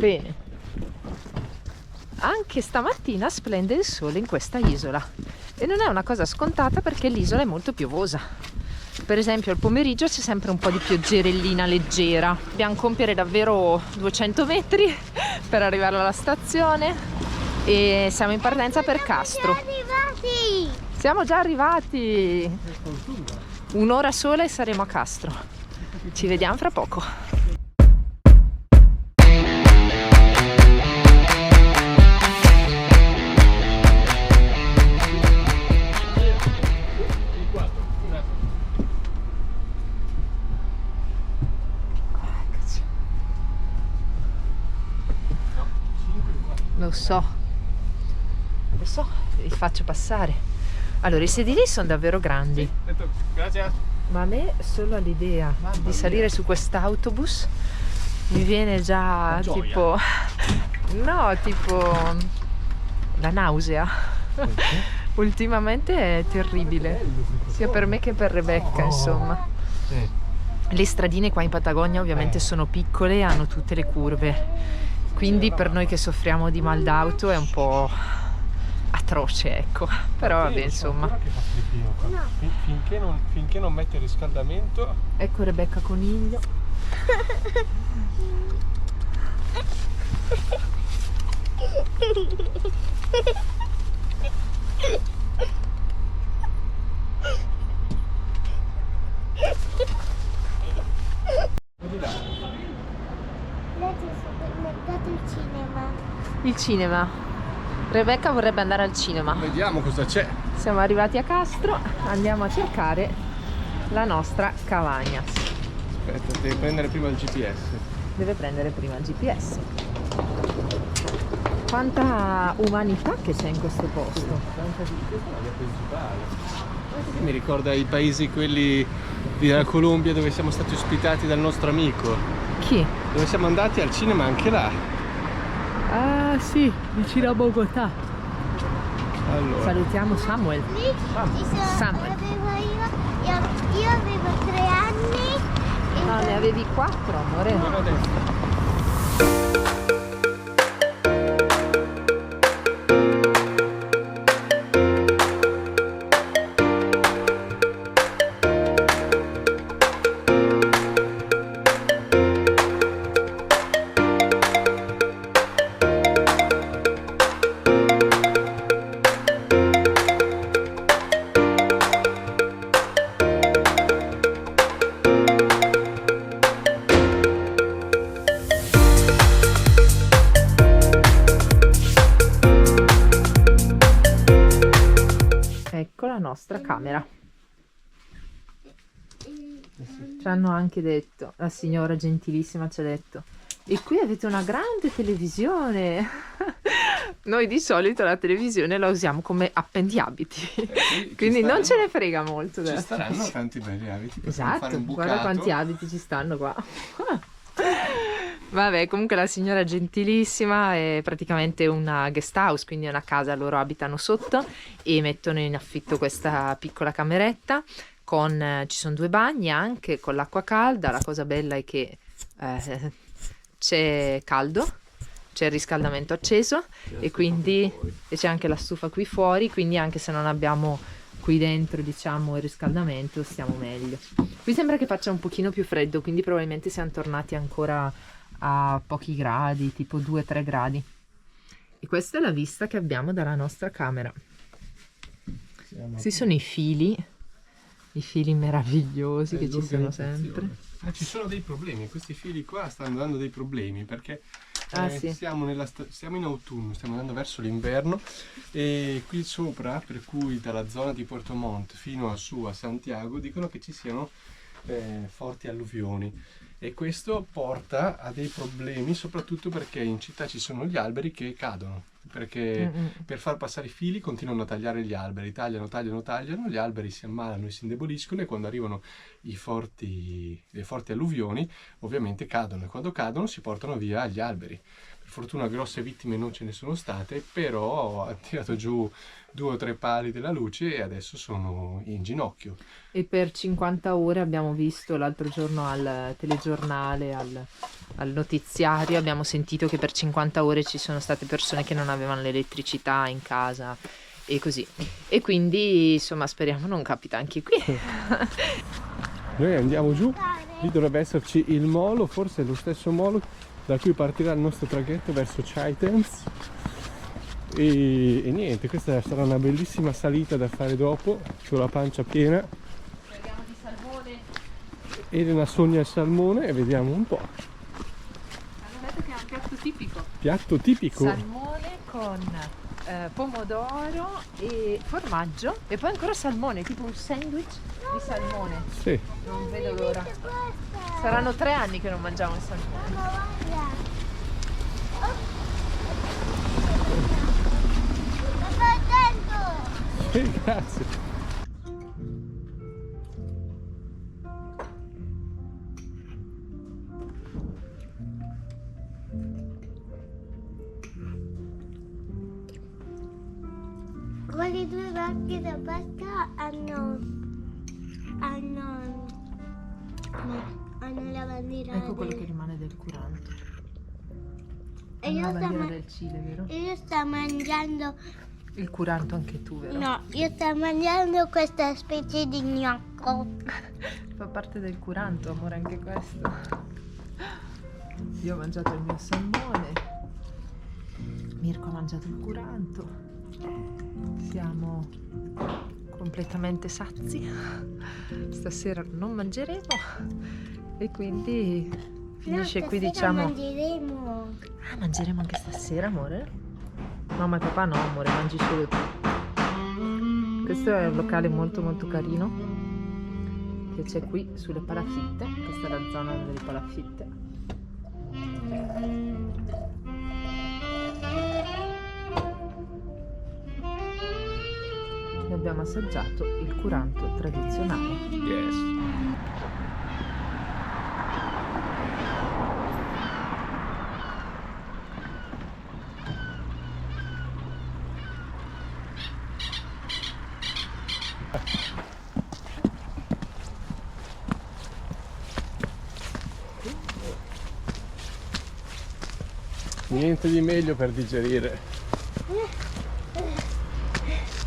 Bene, anche stamattina splende il sole in questa isola e non è una cosa scontata perché l'isola è molto piovosa. Per esempio al pomeriggio c'è sempre un po' di pioggerellina leggera. Dobbiamo compiere davvero 200 metri per arrivare alla stazione e siamo in partenza per Castro. Siamo già arrivati! Un'ora sola e saremo a Castro. Ci vediamo fra poco. Lo so, vi faccio passare. Allora, i sedili sono davvero grandi, ma a me solo all'idea di salire su quest'autobus mi viene già tipo la nausea. Ultimamente è terribile, sia per me che per Rebecca, insomma. Le stradine qua in Patagonia ovviamente sono piccole e hanno tutte le curve. Quindi per noi che soffriamo di mal d'auto è un po' atroce, ecco. Però vabbè, insomma. Finché non mette il riscaldamento. Ecco Rebecca Coniglio. Il cinema. Rebecca vorrebbe andare al cinema. Vediamo cosa c'è. Siamo arrivati a Castro, andiamo a cercare la nostra Cabañas. Aspetta, devi prendere prima il GPS. Deve prendere prima il GPS. Quanta umanità che c'è in questo posto. Questa è la via principale. Mi ricorda i paesi quelli della Colombia dove siamo stati ospitati dal nostro amico. Chi? Dove siamo andati al cinema anche là. Ah sì, vicino a Bogotà. Allora. Salutiamo Samuel. Samuel. Io avevo 3 anni. No, ne avevi 4, amore. Buona destra. Ecco la nostra camera. Ci hanno anche detto, la signora gentilissima ci ha detto, e qui avete una grande televisione. Noi di solito la televisione la usiamo come appendiabiti, quindi non ce ne frega molto. Ci staranno tanti belli abiti. Esatto, guarda quanti abiti ci stanno qua. Vabbè, comunque la signora è gentilissima, è praticamente una guest house, quindi è una casa, loro abitano sotto e mettono in affitto questa piccola cameretta con, ci sono 2 bagni anche con l'acqua calda. La cosa bella è che c'è caldo, c'è il riscaldamento acceso e quindi c'è anche la stufa qui fuori, quindi anche se non abbiamo qui dentro, diciamo, il riscaldamento stiamo meglio. Qui sembra che faccia un pochino più freddo, quindi probabilmente siamo tornati ancora a pochi gradi, tipo 2-3 gradi. E questa è la vista che abbiamo dalla nostra camera. Questi sono i fili meravigliosi che ci sono sempre. Ci sono dei problemi, questi fili qua stanno dando dei problemi perché sì. siamo in autunno, stiamo andando verso l'inverno e qui sopra, per cui dalla zona di Puerto Montt fino a su a Santiago dicono che ci siano forti alluvioni. E questo porta a dei problemi, soprattutto perché in città ci sono gli alberi che cadono, perché per far passare i fili continuano a tagliare gli alberi, tagliano, gli alberi si ammalano e si indeboliscono e quando arrivano le forti alluvioni ovviamente cadono e quando cadono si portano via gli alberi. Per fortuna grosse vittime non ce ne sono state, però ha tirato giù 2 o 3 pali della luce e adesso sono in ginocchio. E per 50 ore abbiamo visto l'altro giorno al telegiornale, al notiziario, abbiamo sentito che per 50 ore ci sono state persone che non avevano l'elettricità in casa e così. E quindi insomma speriamo non capita anche qui. Noi andiamo giù, lì dovrebbe esserci il molo, forse è lo stesso molo da cui partirà il nostro traghetto verso Chaitens. E niente, questa sarà una bellissima salita da fare dopo, con la pancia piena. Speriamo di salmone. Elena sogna il salmone e vediamo un po'. Hanno detto che è un piatto tipico. Piatto tipico. Salmone con pomodoro e formaggio e poi ancora salmone, tipo un sandwich di salmone. Sì. Non vedo l'ora. Saranno 3 anni che non mangiamo il salmone. Mamma, guarda. Papà, attento! Sì, grazie. Quelle 2 vacche da pasta hanno la bandiera. Ecco quello che rimane del curante. E io La sto, bandiera del Cile, vero? io sto mangiando. Il curanto anche tu, vero? No, io sto mangiando questa specie di gnocco. Fa parte del curanto, amore, anche questo. Io ho mangiato il mio salmone. Mirko ha mangiato il curanto. Siamo completamente sazi. Stasera non mangeremo e quindi finisce No, qui, stasera diciamo. mangeremo. Ah, mangeremo anche stasera, amore? Mamma e papà no, amore, mangi solo tu. Questo è un locale molto molto carino che c'è qui sulle palafitte. Questa è la zona delle palafitte. E abbiamo assaggiato il curanto tradizionale. Yes. Niente di meglio per digerire.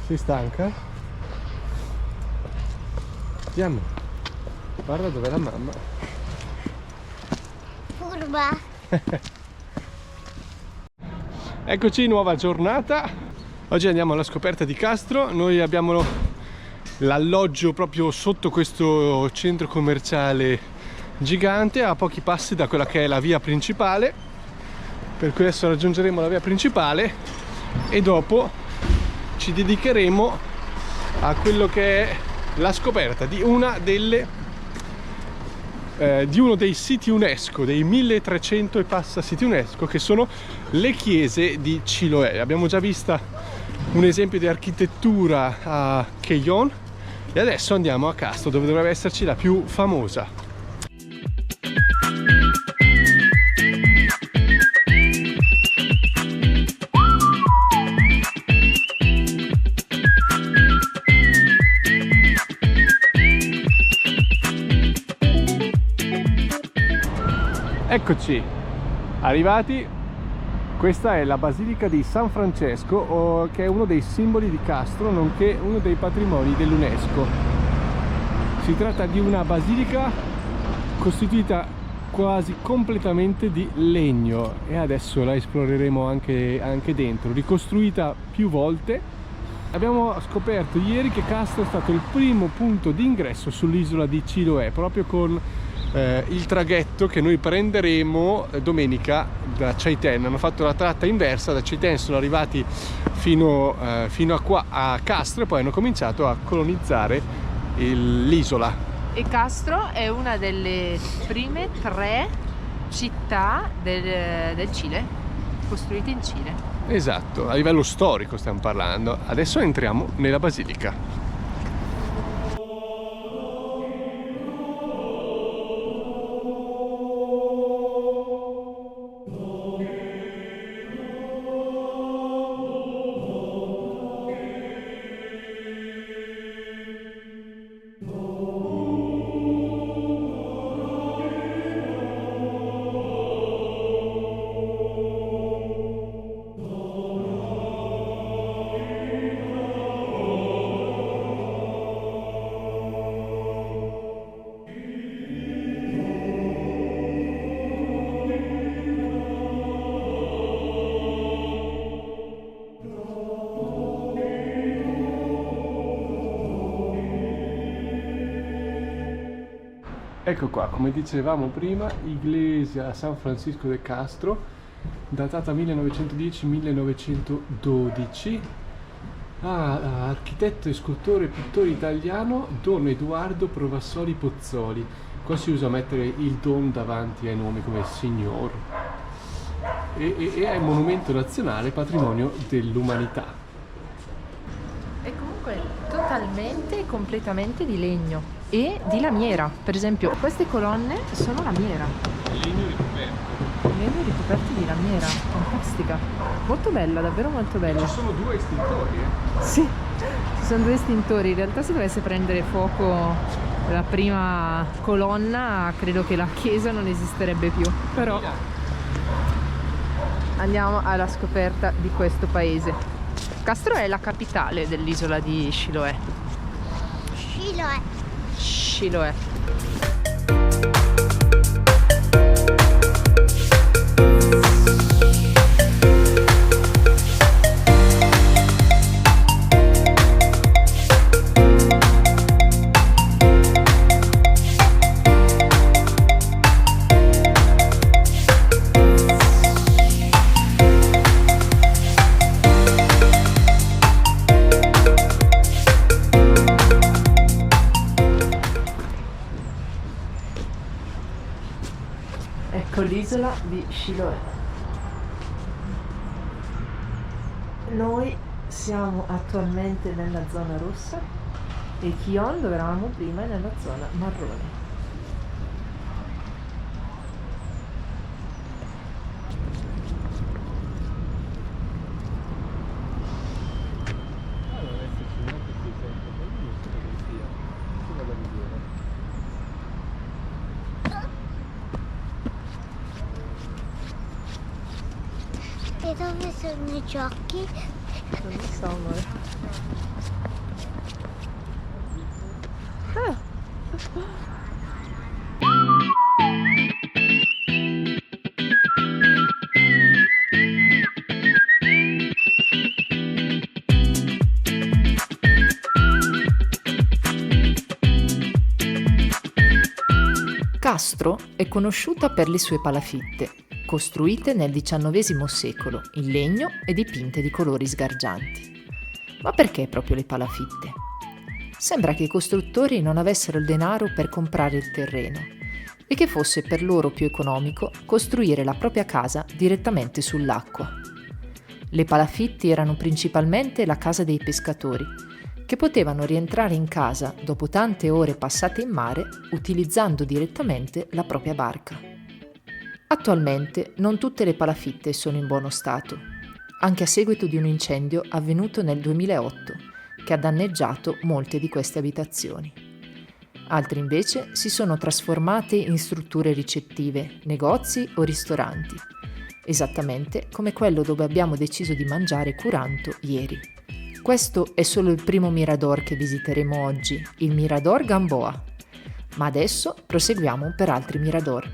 Sei stanca? Andiamo. Guarda dov'è la mamma. Furba. Eccoci, nuova giornata. Oggi andiamo alla scoperta di Castro. Noi abbiamo l'alloggio proprio sotto questo centro commerciale gigante, a pochi passi da quella che è la via principale. Per cui adesso raggiungeremo la via principale e dopo ci dedicheremo a quello che è la scoperta di una delle di uno dei siti UNESCO, dei 1300 e passa siti UNESCO, che sono le chiese di Chiloé. Abbiamo già vista un esempio di architettura a Keyon e adesso andiamo a Castro, dove dovrebbe esserci la più famosa. Eccoci arrivati, questa è la Basilica di San Francesco, che è uno dei simboli di Castro, nonché uno dei patrimoni dell'UNESCO. Si tratta di una basilica costituita quasi completamente di legno e adesso la esploreremo anche dentro, ricostruita più volte. Abbiamo scoperto ieri che Castro è stato il primo punto di ingresso sull'isola di Chiloé, proprio con il traghetto che noi prenderemo domenica da Chaitén. Hanno fatto la tratta inversa, da Chaitén sono arrivati fino a qua a Castro e poi hanno cominciato a colonizzare l'isola. E Castro è una delle prime 3 città del Cile, costruite in Cile. Esatto, a livello storico stiamo parlando. Adesso entriamo nella basilica. Ecco qua, come dicevamo prima, iglesia San Francisco de Castro, datata 1910-1912. Architetto e scultore e pittore italiano Don Edoardo Provassoli Pozzoli. Qua si usa mettere il Don davanti ai nomi come signor. E è monumento nazionale, patrimonio dell'umanità. È comunque totalmente e completamente di legno e di lamiera. Per esempio, queste colonne sono lamiera. Legno ricoperto. Legno ricoperti di lamiera, fantastica. Molto bella, davvero molto bella. Ci sono 2 estintori, Sì, ci sono 2 estintori. In realtà se dovesse prendere fuoco la prima colonna, credo che la chiesa non esisterebbe più. Però andiamo alla scoperta di questo paese. Castro è la capitale dell'isola di Chiloé. Chiloé. Chiloé. Ecco l'isola di Chiloé. Noi siamo attualmente nella zona rossa e Kion, dove eravamo prima, è nella zona marrone. E dove sono i giochi? Non lo so, amore. Castro è conosciuta per le sue palafitte, costruite nel XIX secolo in legno e dipinte di colori sgargianti. Ma perché proprio le palafitte? Sembra che i costruttori non avessero il denaro per comprare il terreno e che fosse per loro più economico costruire la propria casa direttamente sull'acqua. Le palafitti erano principalmente la casa dei pescatori, che potevano rientrare in casa dopo tante ore passate in mare utilizzando direttamente la propria barca. Attualmente non tutte le palafitte sono in buono stato, anche a seguito di un incendio avvenuto nel 2008 che ha danneggiato molte di queste abitazioni. Altre invece si sono trasformate in strutture ricettive, negozi o ristoranti, esattamente come quello dove abbiamo deciso di mangiare curanto ieri. Questo è solo il primo mirador che visiteremo oggi, il Mirador Gamboa, ma adesso proseguiamo per altri mirador.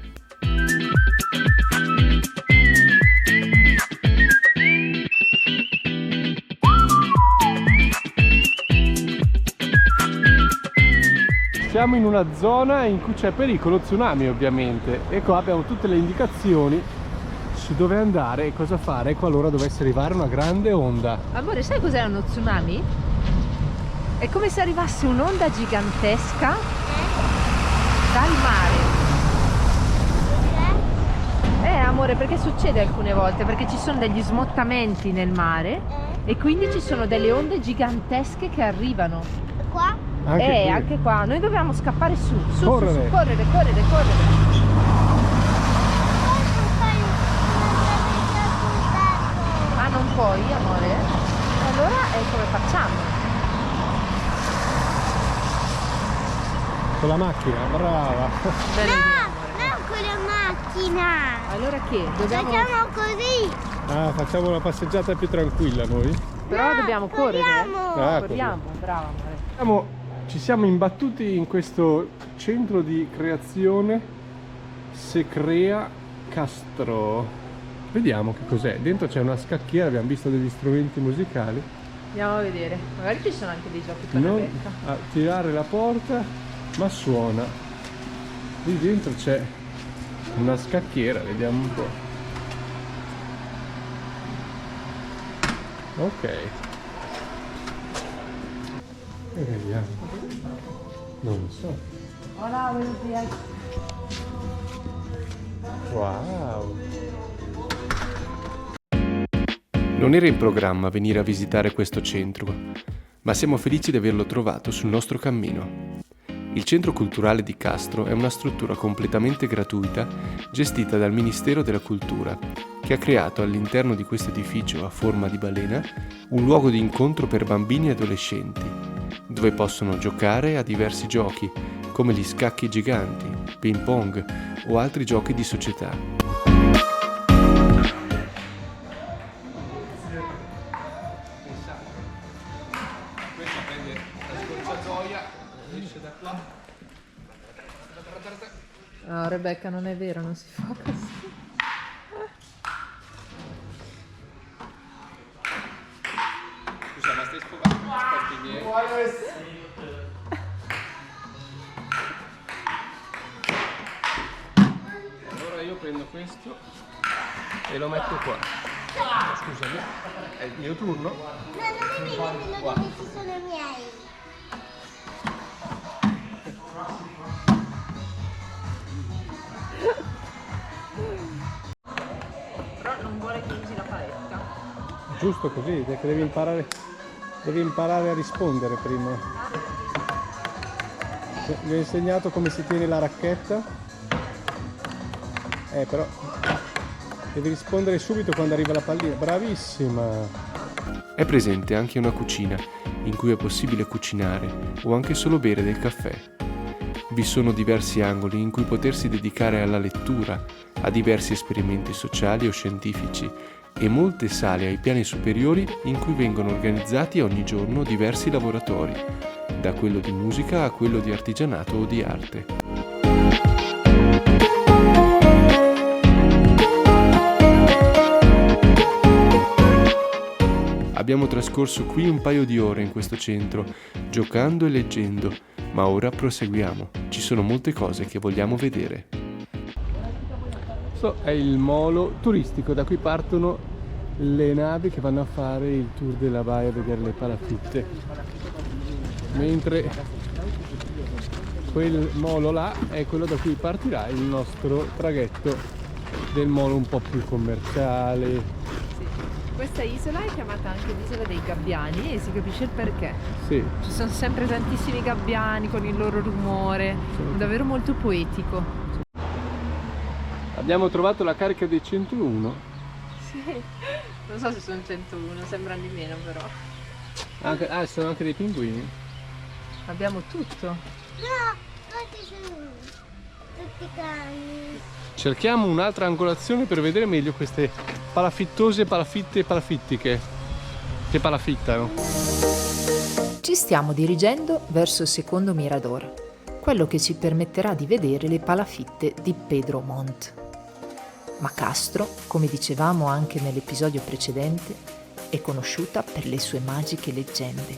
Siamo in una zona in cui c'è pericolo tsunami, ovviamente, e qua abbiamo tutte le indicazioni su dove andare e cosa fare qualora dovesse arrivare una grande onda. Amore, sai cos'è uno tsunami? È come se arrivasse un'onda gigantesca dal mare. Amore, perché succede alcune volte? Perché ci sono degli smottamenti nel mare e quindi ci sono delle onde gigantesche che arrivano. Qua? Anche qua. Noi dobbiamo scappare su, Correre. correre. Ah, non puoi, amore? Allora come facciamo? Con la macchina, brava. Bella idea, No, amore. non con la macchina. Allora che? Dobbiamo... Facciamo così. Ah, facciamo una passeggiata più tranquilla noi. Però No, dobbiamo correre. corriamo. Corriamo, brava amore. Ci siamo imbattuti in questo centro di creazione Secrea Castro. Vediamo che cos'è. Dentro c'è una scacchiera, abbiamo visto degli strumenti musicali. Andiamo a vedere. Magari ci sono anche dei giochi per la Non becca. a tirare la porta, ma suona. Lì dentro c'è una scacchiera, vediamo un po'. Ok. E vediamo. Non lo so. Hola, buenos días. Wow. Non era in programma venire a visitare questo centro, ma siamo felici di averlo trovato sul nostro cammino. Il Centro Culturale di Castro è una struttura completamente gratuita gestita dal Ministero della Cultura, che ha creato all'interno di questo edificio a forma di balena un luogo di incontro per bambini e adolescenti, dove possono giocare a diversi giochi, come gli scacchi giganti, ping pong o altri giochi di società. No, Rebecca, non è vero, non si fa così. Scusa, ma stai scovando gli aspetti miei? Allora io prendo questo e lo metto qua. Scusami, è il mio turno? No, non è vero, quello che ci sono i miei. Però non vuole che usi la paletta. Giusto così, che devi imparare a rispondere prima. Vi ho insegnato come si tiene la racchetta. Però devi rispondere subito quando arriva la pallina. Bravissima! È presente anche una cucina in cui è possibile cucinare o anche solo bere del caffè. Vi sono diversi angoli in cui potersi dedicare alla lettura, a diversi esperimenti sociali o scientifici e molte sale ai piani superiori in cui vengono organizzati ogni giorno diversi laboratori, da quello di musica a quello di artigianato o di arte. Abbiamo trascorso qui un paio di ore in questo centro, giocando e leggendo, ma ora proseguiamo. Ci sono molte cose che vogliamo vedere. Questo è il molo turistico, da cui partono le navi che vanno a fare il tour della baia a vedere le palafitte. Mentre quel molo là è quello da cui partirà il nostro traghetto del molo un po' più commerciale. Questa isola è chiamata anche l'isola dei gabbiani e si capisce il perché. Sì. Ci sono sempre tantissimi gabbiani con il loro rumore, è davvero molto poetico. Abbiamo trovato la carica dei 101. Sì, non so se sono 101, sembrano di meno però. Ci sono anche dei pinguini. Abbiamo tutto. No, quanti sono tutti cani. Cerchiamo un'altra angolazione per vedere meglio queste palafittose palafitte e palafittiche che palafittano. Ci stiamo dirigendo verso il secondo mirador, quello che ci permetterà di vedere le palafitte di Pedro Montt. Ma Castro, come dicevamo anche nell'episodio precedente, è conosciuta per le sue magiche leggende,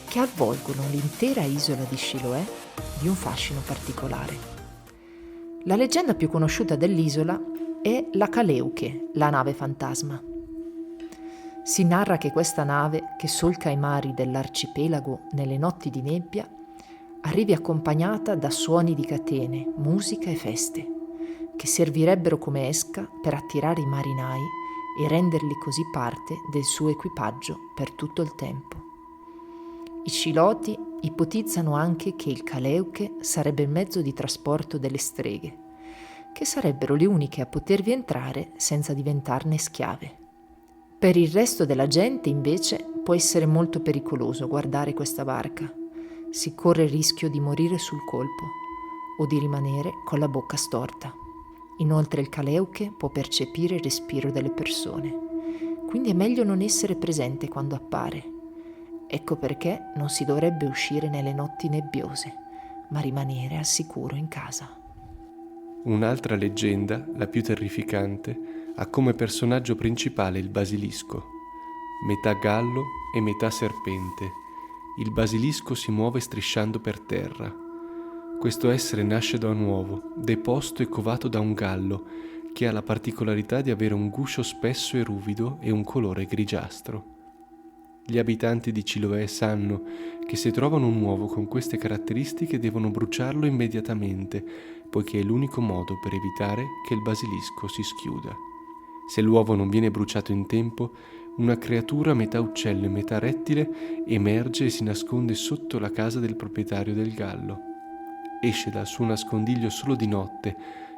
che avvolgono l'intera isola di Chiloé di un fascino particolare. La leggenda più conosciuta dell'isola è la Caleuche, la nave fantasma. Si narra che questa nave, che solca i mari dell'arcipelago nelle notti di nebbia, arrivi accompagnata da suoni di catene, musica e feste, che servirebbero come esca per attirare i marinai e renderli così parte del suo equipaggio per tutto il tempo. I Chiloti ipotizzano anche che il Caleuche sarebbe il mezzo di trasporto delle streghe, che sarebbero le uniche a potervi entrare senza diventarne schiave. Per il resto della gente, invece, può essere molto pericoloso guardare questa barca. Si corre il rischio di morire sul colpo o di rimanere con la bocca storta. Inoltre il Caleuche può percepire il respiro delle persone, quindi è meglio non essere presente quando appare. Ecco perché non si dovrebbe uscire nelle notti nebbiose, ma rimanere al sicuro in casa. Un'altra leggenda, la più terrificante, ha come personaggio principale il basilisco. Metà gallo e metà serpente, il basilisco si muove strisciando per terra. Questo essere nasce da un uovo, deposto e covato da un gallo, che ha la particolarità di avere un guscio spesso e ruvido e un colore grigiastro. Gli abitanti di Chiloé sanno che se trovano un uovo con queste caratteristiche devono bruciarlo immediatamente, poiché è l'unico modo per evitare che il basilisco si schiuda. Se l'uovo non viene bruciato in tempo, una creatura metà uccello e metà rettile emerge e si nasconde sotto la casa del proprietario del gallo. Esce dal suo nascondiglio solo di notte,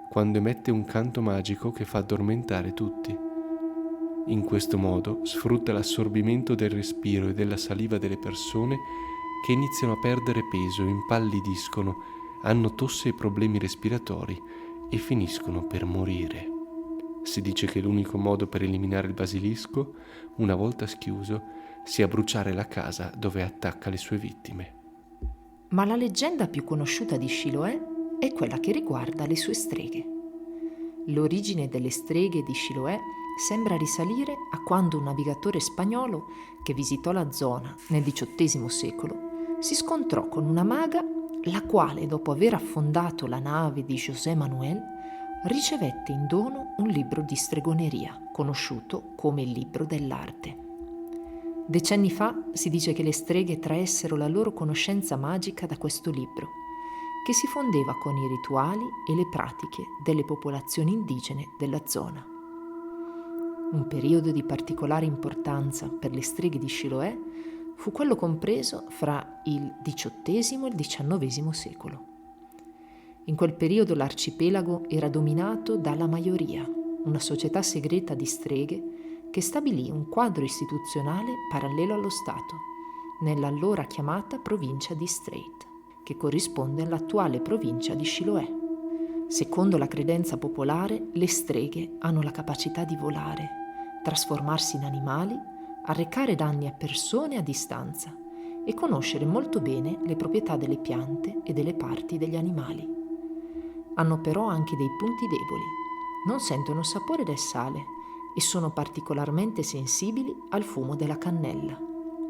quando emette un canto magico che fa addormentare tutti. In questo modo sfrutta l'assorbimento del respiro e della saliva delle persone che iniziano a perdere peso, impallidiscono, hanno tosse e problemi respiratori e finiscono per morire. Si dice che l'unico modo per eliminare il basilisco, una volta schiuso, sia bruciare la casa dove attacca le sue vittime. Ma la leggenda più conosciuta di Chiloé è quella che riguarda le sue streghe. L'origine delle streghe di Chiloé sembra risalire a quando un navigatore spagnolo che visitò la zona nel XVIII secolo si scontrò con una maga la quale, dopo aver affondato la nave di José Manuel, ricevette in dono un libro di stregoneria, conosciuto come il libro dell'arte. Decenni fa si dice che le streghe traessero la loro conoscenza magica da questo libro, che si fondeva con i rituali e le pratiche delle popolazioni indigene della zona. Un periodo di particolare importanza per le streghe di Chiloé fu quello compreso fra il XVIII e il XIX secolo. In quel periodo l'arcipelago era dominato dalla Mayoría, una società segreta di streghe che stabilì un quadro istituzionale parallelo allo Stato, nell'allora chiamata provincia di Strait, che corrisponde all'attuale provincia di Chiloé. Secondo la credenza popolare, le streghe hanno la capacità di volare, trasformarsi in animali, arrecare danni a persone a distanza e conoscere molto bene le proprietà delle piante e delle parti degli animali. Hanno però anche dei punti deboli. Non sentono il sapore del sale e sono particolarmente sensibili al fumo della cannella.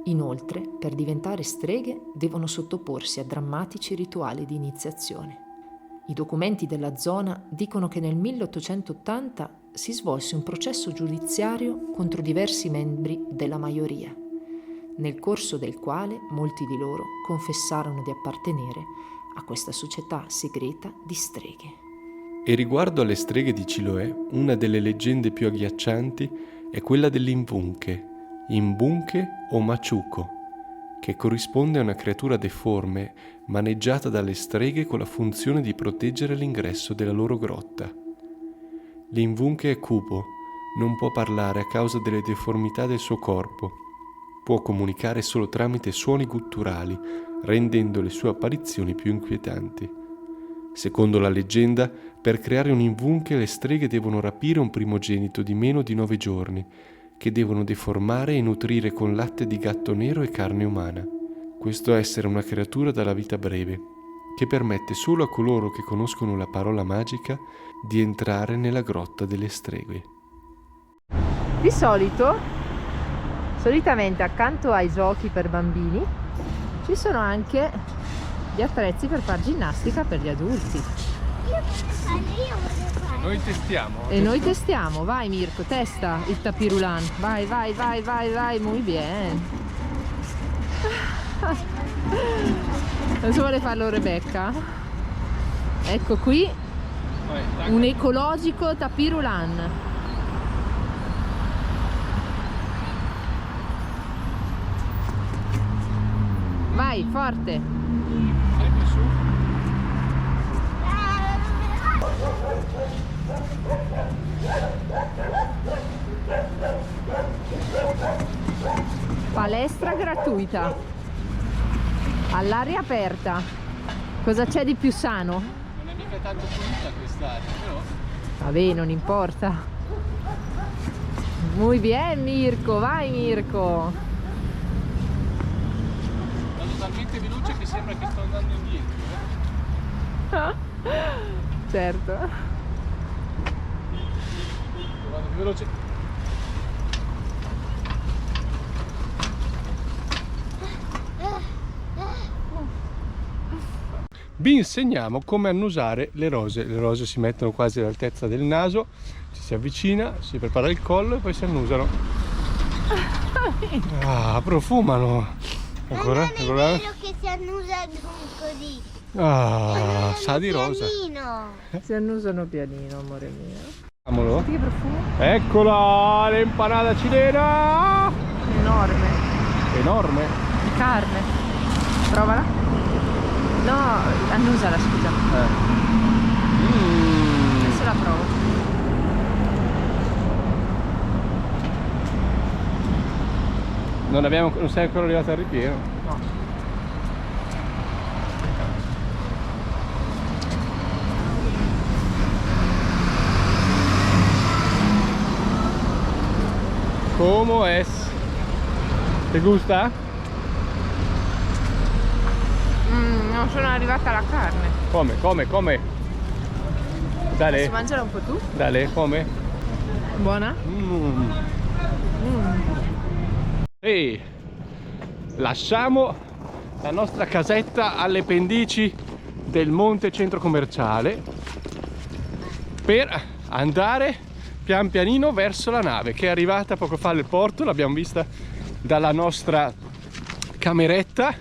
Inoltre, per diventare streghe devono sottoporsi a drammatici rituali di iniziazione. I documenti della zona dicono che nel 1880 si svolse un processo giudiziario contro diversi membri della Mayoría, nel corso del quale molti di loro confessarono di appartenere a questa società segreta di streghe. E riguardo alle streghe di Chiloé, una delle leggende più agghiaccianti è quella dell'Invunke, Imbunke o Machuco, che corrisponde a una creatura deforme maneggiata dalle streghe con la funzione di proteggere l'ingresso della loro grotta. L'Invunke è cupo, non può parlare a causa delle deformità del suo corpo, può comunicare solo tramite suoni gutturali, rendendo le sue apparizioni più inquietanti. Secondo la leggenda, per creare un Invunke le streghe devono rapire un primogenito di meno di 9 giorni, che devono deformare e nutrire con latte di gatto nero e carne umana. Questo essere una creatura dalla vita breve, che permette solo a coloro che conoscono la parola magica di entrare nella grotta delle streghe. Solitamente accanto ai giochi per bambini ci sono anche gli attrezzi per fare ginnastica per gli adulti. Noi testiamo. Noi testiamo, vai Mirko, testa il tapirulan. Vai, muy bien. Adesso vuole farlo Rebecca. Ecco qui un ecologico tapirulan. Vai, forte. Sempre su. Palestra gratuita all'aria aperta. Cosa c'è di più sano? Non è mica tanto pulita quest'aria, però. Vabbè, non importa. Muy bien Mirko, vai Mirko. Vado talmente veloce che sembra che sto andando indietro. Certo. Vado più veloce. vi insegniamo come annusare le rose. Le rose si mettono quasi all'altezza del naso, ci si avvicina, si prepara il collo e poi si annusano. Ah, profumano. Ancora? Ma non è vero che si annusano così. Ah, sa di rosa. Pianino. Si annusano pianino, amore mio. Vediamolo. Senti che profumo? Eccola, l'empanata cilena! Enorme. Enorme. Di carne. Provala. No, annusala, scusa. Adesso la provo. Non sei ancora arrivato al ripieno. No. ¿Cómo es? ¿Te gusta? Non sono arrivata alla carne. Come? Dale, Posso mangiare un po' tu? dale, come? Buona? E lasciamo la nostra casetta alle pendici del monte centro commerciale per andare pian pianino verso la nave che è arrivata poco fa al porto. L'abbiamo vista dalla nostra cameretta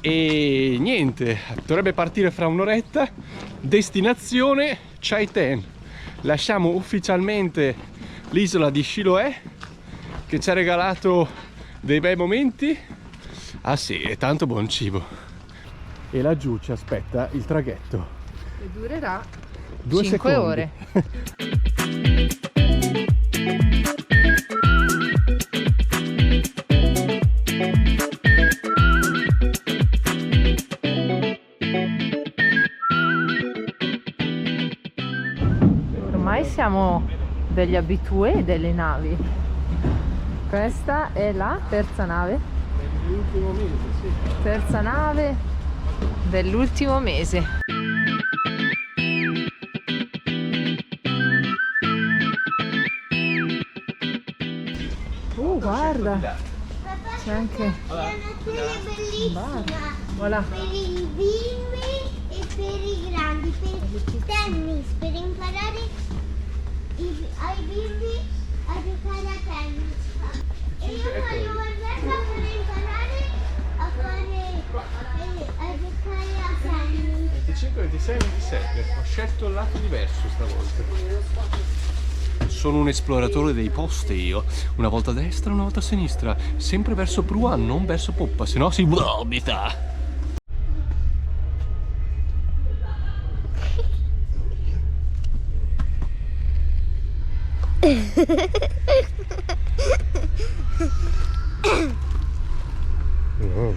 e niente, dovrebbe partire fra un'oretta. Destinazione Chaiten. Lasciamo ufficialmente l'isola di Chiloé che ci ha regalato dei bei momenti. Ah sì, e tanto buon cibo. E laggiù ci aspetta il traghetto. E durerà 2 5 secondi. ore. Ormai siamo degli abitué delle navi. Questa è la terza nave. L'ultimo mese, sì. Terza nave dell'ultimo mese. Guarda, c'è anche La natura è bellissima. voilà. Per i bimbi e per i grandi, per il tennis, per imparare ai bimbi a giocare a tennis. E io voglio guardarla per imparare a giocare a tennis. 25, 26, 27. Ho scelto il lato diverso stavolta. Sono un esploratore dei posti io. Una volta a destra, una volta a sinistra. Sempre verso prua, non verso poppa, se no si vomita. Oh.